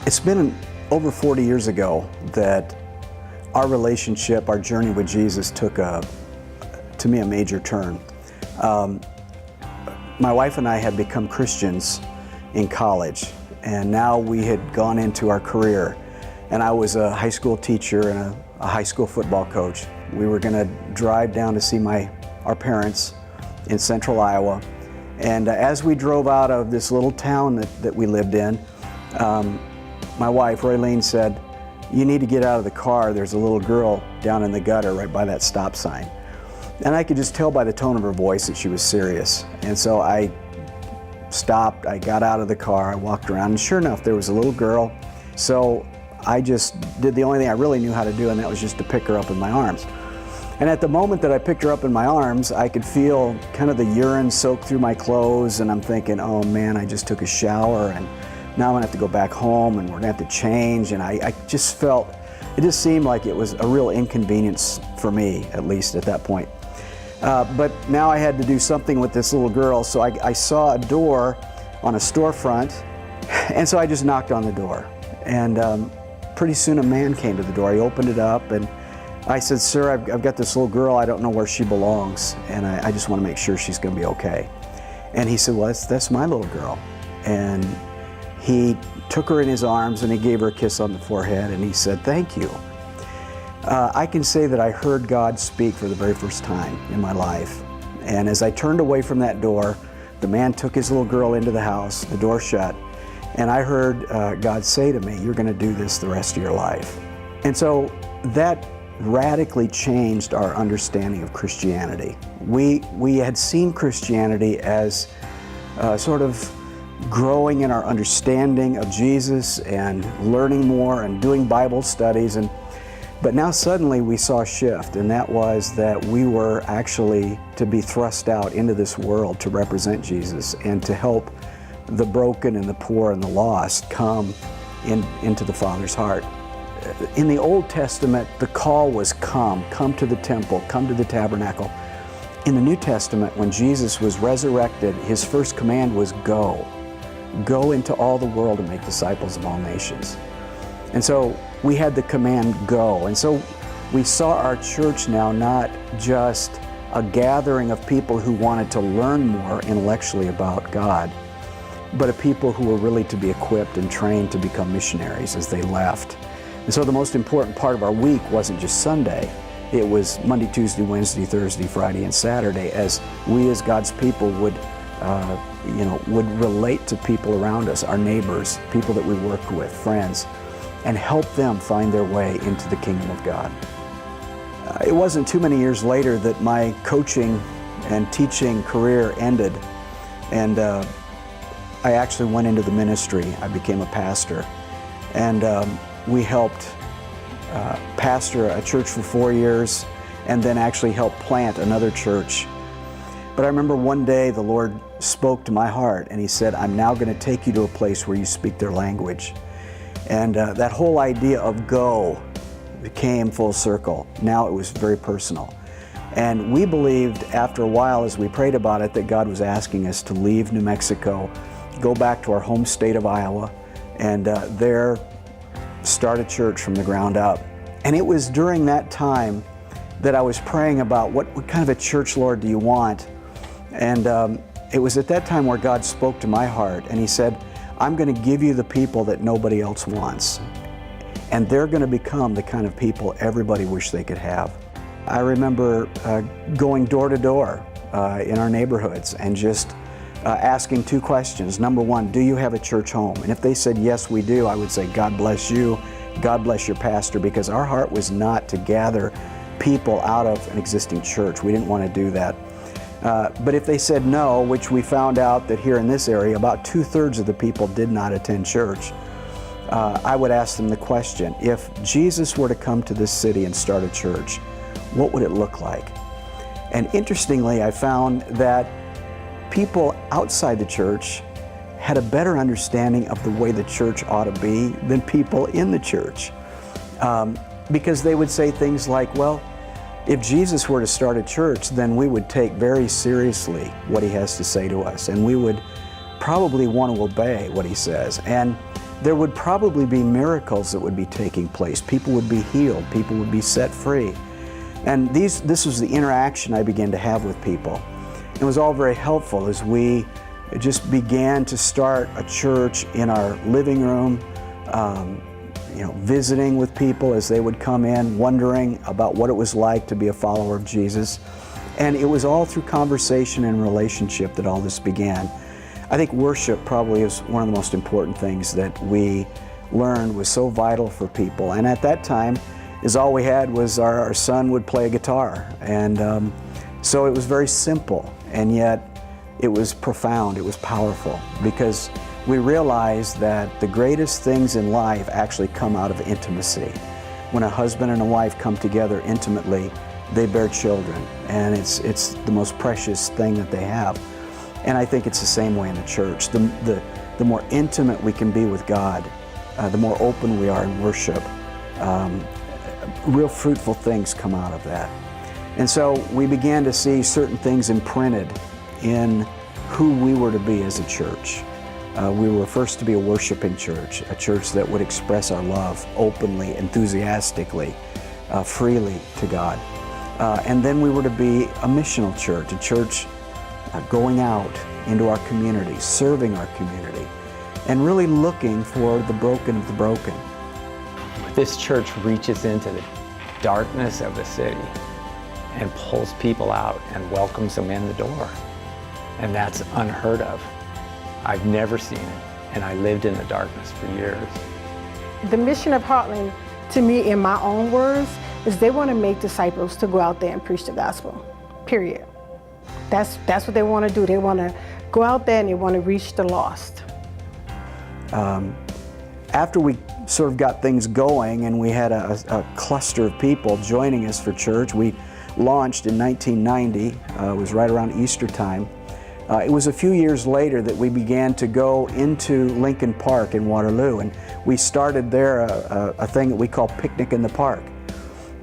It's been over 40 years ago that our relationship, our journey with Jesus took to me, a major turn. My wife and I had become Christians in college, and now we had gone into our career. And I was a high school teacher and a high school football coach. We were going to drive down to see our parents in central Iowa. And as we drove out of this little town that we lived in, my wife, Raylene, said, "You need to get out of the car. There's a little girl down in the gutter right by that stop sign." And I could just tell by the tone of her voice that she was serious. And so I stopped, I got out of the car, I walked around, and sure enough, there was a little girl. So I just did the only thing I really knew how to do, and that was just to pick her up in my arms. And at the moment that I picked her up in my arms, I could feel kind of the urine soak through my clothes, and I'm thinking, oh man, I just took a shower, and now I'm gonna have to go back home, and we're gonna have to change. And I just felt, it just seemed like it was a real inconvenience for me, at least at that point. But now I had to do something with this little girl, so I saw a door on a storefront, and so I just knocked on the door. And pretty soon a man came to the door. He opened it up, and I said, "Sir, I've got this little girl, I don't know where she belongs, and I just want to make sure she's going to be okay." And he said, "Well, that's my little girl." And he took her in his arms and he gave her a kiss on the forehead, and he said, "Thank you." I can say that I heard God speak for the very first time in my life. And as I turned away from that door, the man took his little girl into the house, the door shut, and I heard God say to me, "You're going to do this the rest of your life." And so that radically changed our understanding of Christianity. We had seen Christianity as sort of growing in our understanding of Jesus and learning more and doing Bible studies, but now suddenly we saw a shift, and that was that we were actually to be thrust out into this world to represent Jesus and to help the broken and the poor and the lost come into the Father's heart. In the Old Testament, the call was come to the temple, come to the tabernacle. In the New Testament, when Jesus was resurrected, his first command was go into all the world and make disciples of all nations. And so we had the command go. And so we saw our church now not just a gathering of people who wanted to learn more intellectually about God, but a people who were really to be equipped and trained to become missionaries as they left. And so the most important part of our week wasn't just Sunday. It was Monday, Tuesday, Wednesday, Thursday, Friday, and Saturday, as we as God's people would relate to people around us, our neighbors, people that we work with, friends, and help them find their way into the kingdom of God. It wasn't too many years later that my coaching and teaching career ended, and I actually went into the ministry. I became a pastor, and we helped pastor a church for 4 years, and then actually helped plant another church. But I remember one day the Lord spoke to my heart, and he said, "I'm now going to take you to a place where you speak their language." And that whole idea of go came full circle. Now it was very personal. And we believed after a while, as we prayed about it, that God was asking us to leave New Mexico, go back to our home state of Iowa, and there start a church from the ground up. And it was during that time that I was praying about what kind of a church, Lord, do you want? And it was at that time where God spoke to my heart, and he said, "I'm going to give you the people that nobody else wants. And they're going to become the kind of people everybody wished they could have." I remember going door to door in our neighborhoods and just asking two questions. Number one, do you have a church home? And if they said, yes, we do, I would say, God bless you, God bless your pastor, because our heart was not to gather people out of an existing church. We didn't want to do that. But if they said no, which we found out that here in this area, about 2/3 of the people did not attend church, I would ask them the question, if Jesus were to come to this city and start a church, what would it look like? And interestingly, I found that people outside the church had a better understanding of the way the church ought to be than people in the church. Because they would say things like, well, if Jesus were to start a church, then we would take very seriously what he has to say to us, and we would probably want to obey what he says. And there would probably be miracles that would be taking place. People would be healed, people would be set free. And this was the interaction I began to have with people. It was all very helpful as we just began to start a church in our living room, visiting with people as they would come in, wondering about what it was like to be a follower of Jesus. And it was all through conversation and relationship that all this began. I think worship probably is one of the most important things that we learned was so vital for people. And at that time, all we had was our son would play a guitar. And so it was very simple, and yet it was profound, it was powerful, because we realized that the greatest things in life actually come out of intimacy. When a husband and a wife come together intimately, they bear children, and it's the most precious thing that they have. And I think it's the same way in the church. The more intimate we can be with God, the more open we are in worship, real fruitful things come out of that. And so we began to see certain things imprinted in who we were to be as a church. We were first to be a worshiping church, a church that would express our love openly, enthusiastically, freely to God. And then we were to be a missional church, a church going out into our community, serving our community, and really looking for the broken of the broken. This church reaches into the darkness of the city and pulls people out and welcomes them in the door. And that's unheard of. I've never seen it, and I lived in the darkness for years. The mission of Heartland, to me, in my own words, is they want to make disciples to go out there and preach the gospel, period. That's what they want to do. They want to go out there and they want to reach the lost. After we sort of got things going and we had a cluster of people joining us for church, we launched in 1990. It was right around Easter time. It was a few years later that we began to go into Lincoln Park in Waterloo, and we started there a thing that we call Picnic in the Park.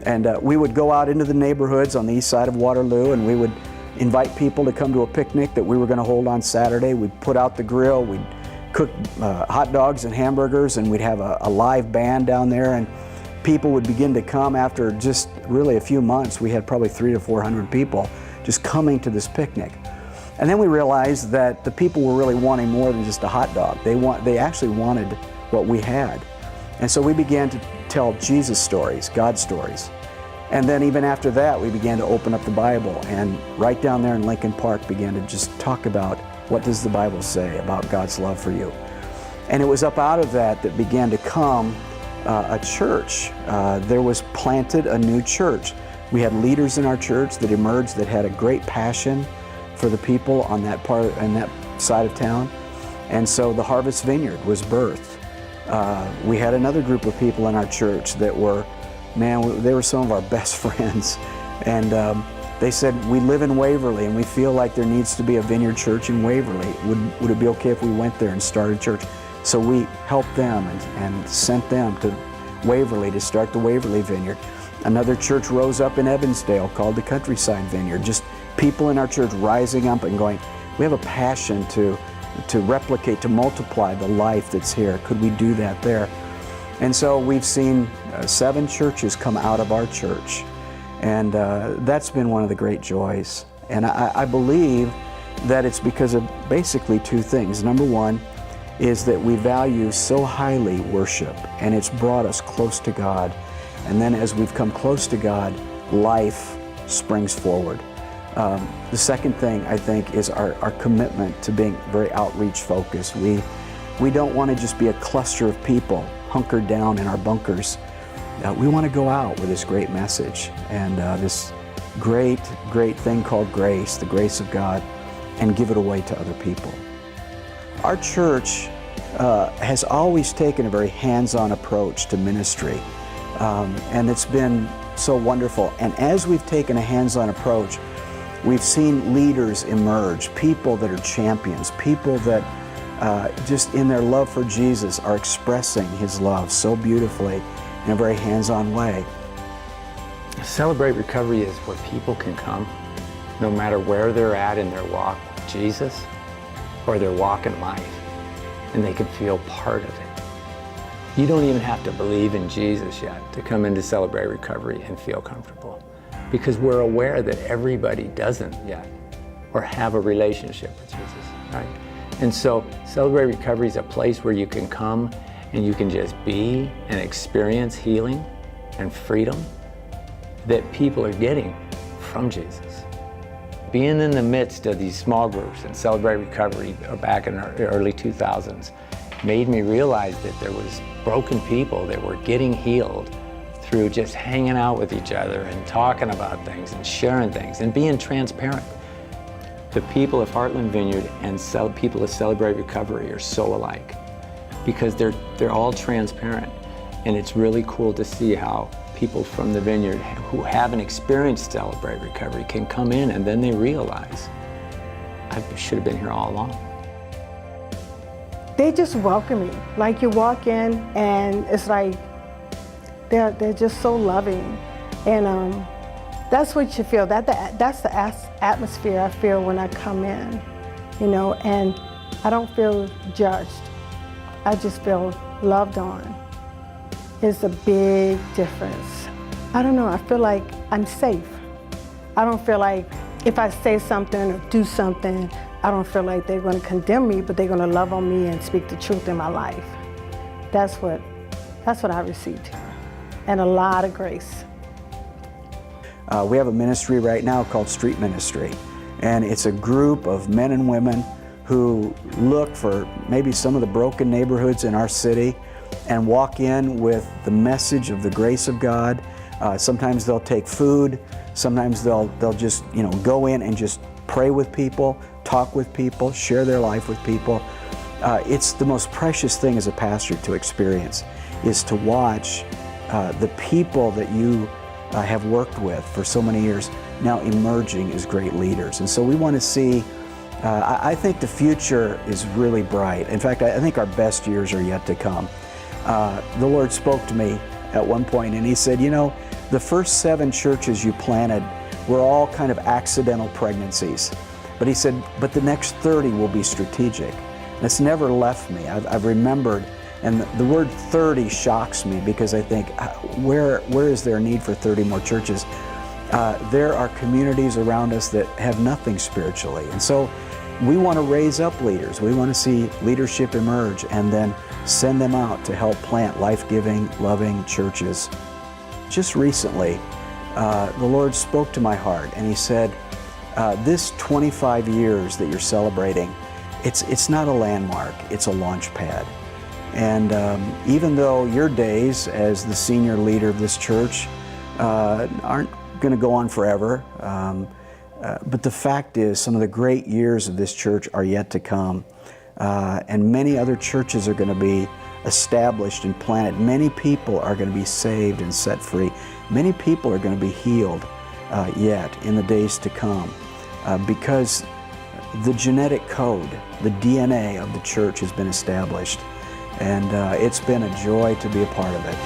And we would go out into the neighborhoods on the east side of Waterloo, and we would invite people to come to a picnic that we were going to hold on Saturday. We'd put out the grill, we'd cook hot dogs and hamburgers, and we'd have a live band down there, and people would begin to come after just really a few months. We had probably 300 to 400 people just coming to this picnic. And then we realized that the people were really wanting more than just a hot dog. They actually wanted what we had. And so we began to tell Jesus stories, God stories. And then even after that, we began to open up the Bible, and right down there in Lincoln Park began to just talk about what does the Bible say about God's love for you. And it was up out of that that began to come a church. There was planted a new church. We had leaders in our church that emerged that had a great passion for the people on that part and that side of town. And so the Harvest Vineyard was birthed. We had another group of people in our church that were, they were some of our best friends. And they said, we live in Waverly and we feel like there needs to be a vineyard church in Waverly. Would it be okay if we went there and started church? So we helped them and sent them to Waverly to start the Waverly Vineyard. Another church rose up in Evansdale called the Countryside Vineyard. Just people in our church rising up and going, we have a passion to replicate, to multiply the life that's here. Could we do that there? And so we've seen 7 churches come out of our church. And that's been one of the great joys. And I believe that it's because of basically 2 things. Number one is that we value so highly worship, and it's brought us close to God. And then as we've come close to God, life springs forward. The second thing, I think, is our commitment to being very outreach focused. We don't want to just be a cluster of people hunkered down in our bunkers. We want to go out with this great message and this great thing called grace, the grace of God, and give it away to other people. Our church has always taken a very hands-on approach to ministry, and it's been so wonderful. And as we've taken a hands-on approach, we've seen leaders emerge, people that are champions, people that just in their love for Jesus are expressing His love so beautifully in a very hands-on way. Celebrate Recovery is where people can come, no matter where they're at in their walk with Jesus or their walk in life, and they can feel part of it. You don't even have to believe in Jesus yet to come into Celebrate Recovery and feel comfortable, because we're aware that everybody doesn't yet or have a relationship with Jesus, right? And so Celebrate Recovery is a place where you can come and you can just be and experience healing and freedom that people are getting from Jesus. Being in the midst of these small groups and Celebrate Recovery back in the early 2000s made me realize that there was broken people that were getting healed through just hanging out with each other and talking about things and sharing things and being transparent. The people of Heartland Vineyard and people of Celebrate Recovery are so alike because they're all transparent, and it's really cool to see how people from the Vineyard who haven't experienced Celebrate Recovery can come in and then they realize, I should have been here all along. They just welcome you. Like you walk in and it's like, they're just so loving. And that's what you feel. That's the atmosphere I feel when I come in, you know, and I don't feel judged. I just feel loved on. It's a big difference. I don't know, I feel like I'm safe. I don't feel like if I say something or do something, I don't feel like they're going to condemn me, but they're going to love on me and speak the truth in my life. That's what I received here, and a lot of grace. We have a ministry right now called Street Ministry, and it's a group of men and women who look for maybe some of the broken neighborhoods in our city and walk in with the message of the grace of God. Sometimes they'll take food, sometimes they'll just go in and just pray with people, talk with people, share their life with people. It's the most precious thing as a pastor to experience, is to watch the people that you have worked with for so many years now emerging as great leaders. And so we want to see, I think the future is really bright. In fact, I think our best years are yet to come. The Lord spoke to me at one point and He said, you know, the first 7 churches you planted were all kind of accidental pregnancies. But He said, but the next 30 will be strategic. And it's never left me. I've remembered, and the word 30 shocks me because I think, where is there a need for 30 more churches? There are communities around us that have nothing spiritually. And so we want to raise up leaders. We want to see leadership emerge and then send them out to help plant life-giving, loving churches. Just recently, the Lord spoke to my heart and He said, this 25 years that you're celebrating, it's not a landmark, it's a launch pad. And even though your days as the senior leader of this church aren't going to go on forever, but the fact is some of the great years of this church are yet to come. And many other churches are going to be established and planted. Many people are going to be saved and set free. Many people are going to be healed yet in the days to come because the genetic code, the DNA of the church has been established. And it's been a joy to be a part of it.